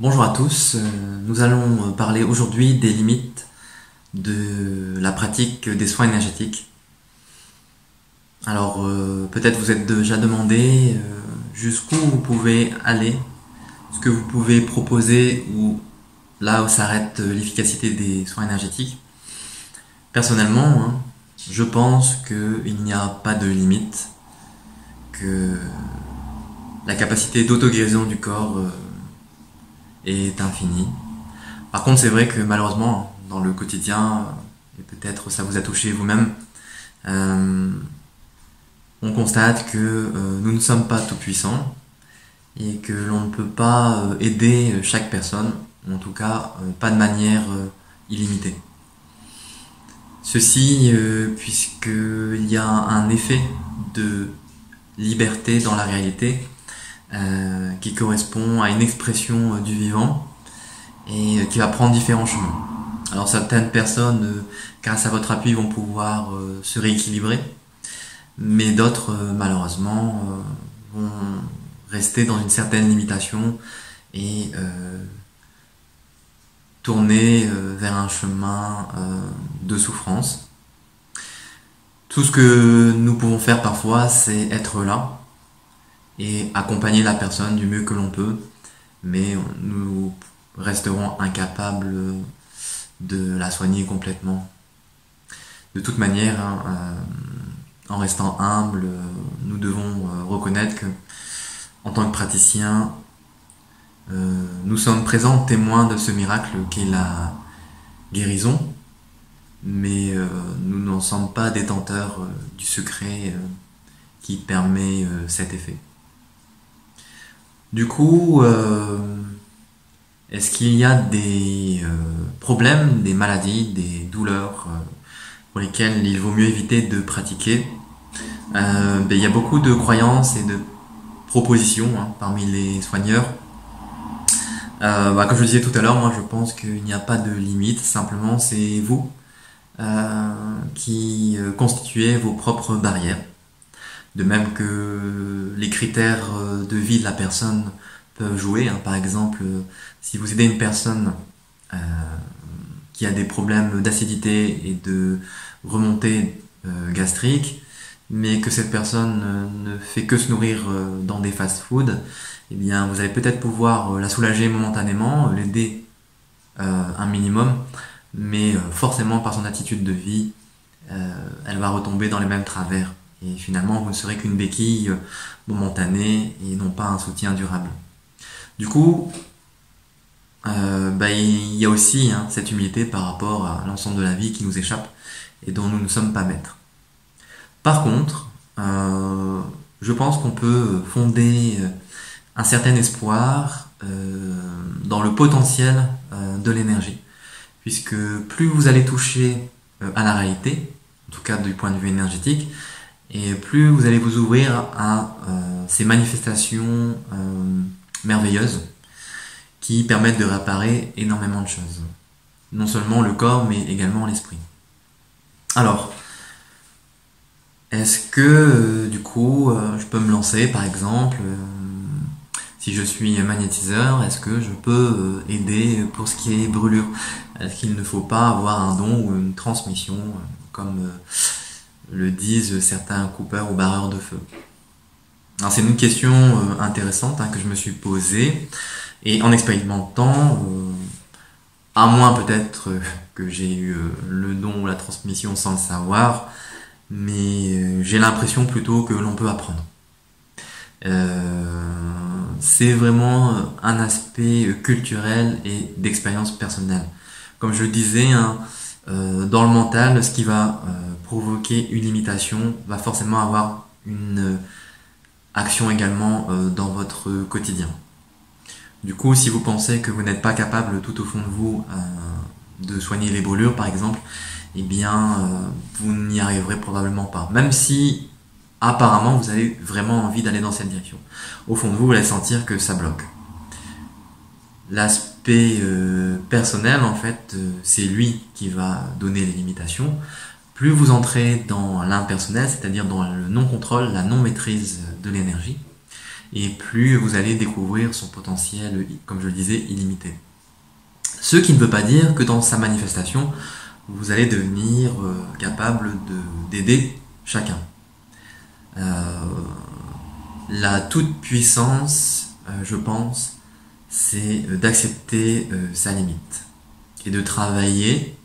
Bonjour à tous, nous allons parler aujourd'hui des limites de la pratique des soins énergétiques. Alors peut-être vous êtes déjà demandé jusqu'où vous pouvez aller, ce que vous pouvez proposer ou là où s'arrête l'efficacité des soins énergétiques. Personnellement, je pense qu'il n'y a pas de limite, que la capacité d'auto-guérison du corps est infinie. Par contre, c'est vrai que malheureusement, dans le quotidien, et peut-être ça vous a touché vous-même, on constate que nous ne sommes pas tout puissants et que l'on ne peut pas aider chaque personne, ou en tout cas pas de manière illimitée. Ceci puisqu'il y a un effet de liberté dans la réalité qui correspond à une expression du vivant et qui va prendre différents chemins. Alors certaines personnes, grâce à votre appui, vont pouvoir se rééquilibrer, mais d'autres, malheureusement, vont rester dans une certaine limitation et tourner vers un chemin de souffrance. Tout ce que nous pouvons faire parfois, c'est être là et accompagner la personne du mieux que l'on peut, mais nous resterons incapables de la soigner complètement. De toute manière, en restant humble, nous devons reconnaître que, en tant que praticien, nous sommes présents témoins de ce miracle qu'est la guérison, mais nous n'en sommes pas détenteurs du secret qui permet cet effet. Du coup, est-ce qu'il y a des problèmes, des maladies, des douleurs pour lesquelles il vaut mieux éviter de pratiquer? Il y a beaucoup de croyances et de propositions parmi les soigneurs. Comme je le disais tout à l'heure, moi je pense qu'il n'y a pas de limite, simplement c'est vous qui constituez vos propres barrières. De même que les critères de vie de la personne peuvent jouer. Par exemple, si vous aidez une personne qui a des problèmes d'acidité et de remontée gastrique, mais que cette personne ne fait que se nourrir dans des fast-foods, eh bien, vous allez peut-être pouvoir la soulager momentanément, l'aider un minimum, mais forcément par son attitude de vie, elle va retomber dans les mêmes travers. Et finalement, vous ne serez qu'une béquille momentanée et non pas un soutien durable. Du coup, il y a aussi cette humilité par rapport à l'ensemble de la vie qui nous échappe et dont nous ne sommes pas maîtres. Par contre, je pense qu'on peut fonder un certain espoir dans le potentiel de l'énergie, puisque plus vous allez toucher à la réalité, en tout cas du point de vue énergétique, et plus vous allez vous ouvrir à ces manifestations merveilleuses qui permettent de réparer énormément de choses. Non seulement le corps, mais également l'esprit. Alors, est-ce que du coup, je peux me lancer par exemple, si je suis magnétiseur, est-ce que je peux aider pour ce qui est brûlure? Est-ce qu'il ne faut pas avoir un don ou une transmission comme le disent certains coupeurs ou barreurs de feu? Alors c'est une question intéressante que je me suis posée, et en expérimentant, à moins peut-être que j'ai eu le don ou la transmission sans le savoir, mais j'ai l'impression plutôt que l'on peut apprendre. C'est vraiment un aspect culturel et d'expérience personnelle. Comme je le disais, dans le mental, ce qui va provoquer une limitation va forcément avoir une action également dans votre quotidien. Du coup, si vous pensez que vous n'êtes pas capable tout au fond de vous de soigner les brûlures par exemple, eh bien vous n'y arriverez probablement pas. Même si apparemment vous avez vraiment envie d'aller dans cette direction. Au fond de vous, vous allez sentir que ça bloque. L'aspect personnel, en fait, c'est lui qui va donner les limitations. Plus vous entrez dans l'impersonnel, c'est-à-dire dans le non-contrôle, la non-maîtrise de l'énergie, et plus vous allez découvrir son potentiel, comme je le disais, illimité. Ce qui ne veut pas dire que dans sa manifestation, vous allez devenir capable d'aider chacun. La toute-puissance, je pense, c'est d'accepter sa limite et de travailler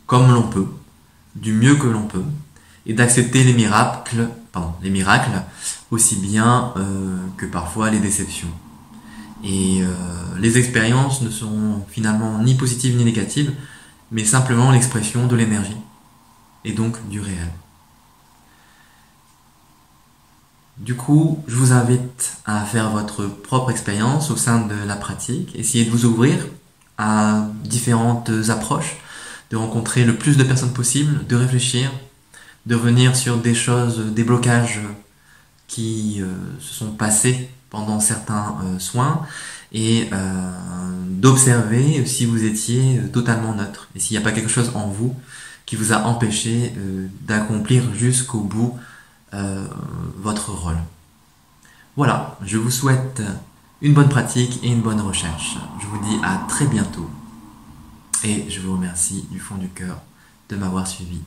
comme l'on peut, du mieux que l'on peut, et d'accepter les miracles aussi bien que parfois les déceptions. Et les expériences ne sont finalement ni positives ni négatives, mais simplement l'expression de l'énergie, et donc du réel. Du coup, je vous invite à faire votre propre expérience au sein de la pratique, essayez de vous ouvrir à différentes approches, de rencontrer le plus de personnes possible, de réfléchir, de revenir sur des choses, des blocages qui se sont passés pendant certains soins, et d'observer si vous étiez totalement neutre et s'il n'y a pas quelque chose en vous qui vous a empêché d'accomplir jusqu'au bout votre rôle. Voilà, je vous souhaite une bonne pratique et une bonne recherche. Je vous dis à très bientôt et je vous remercie du fond du cœur de m'avoir suivi.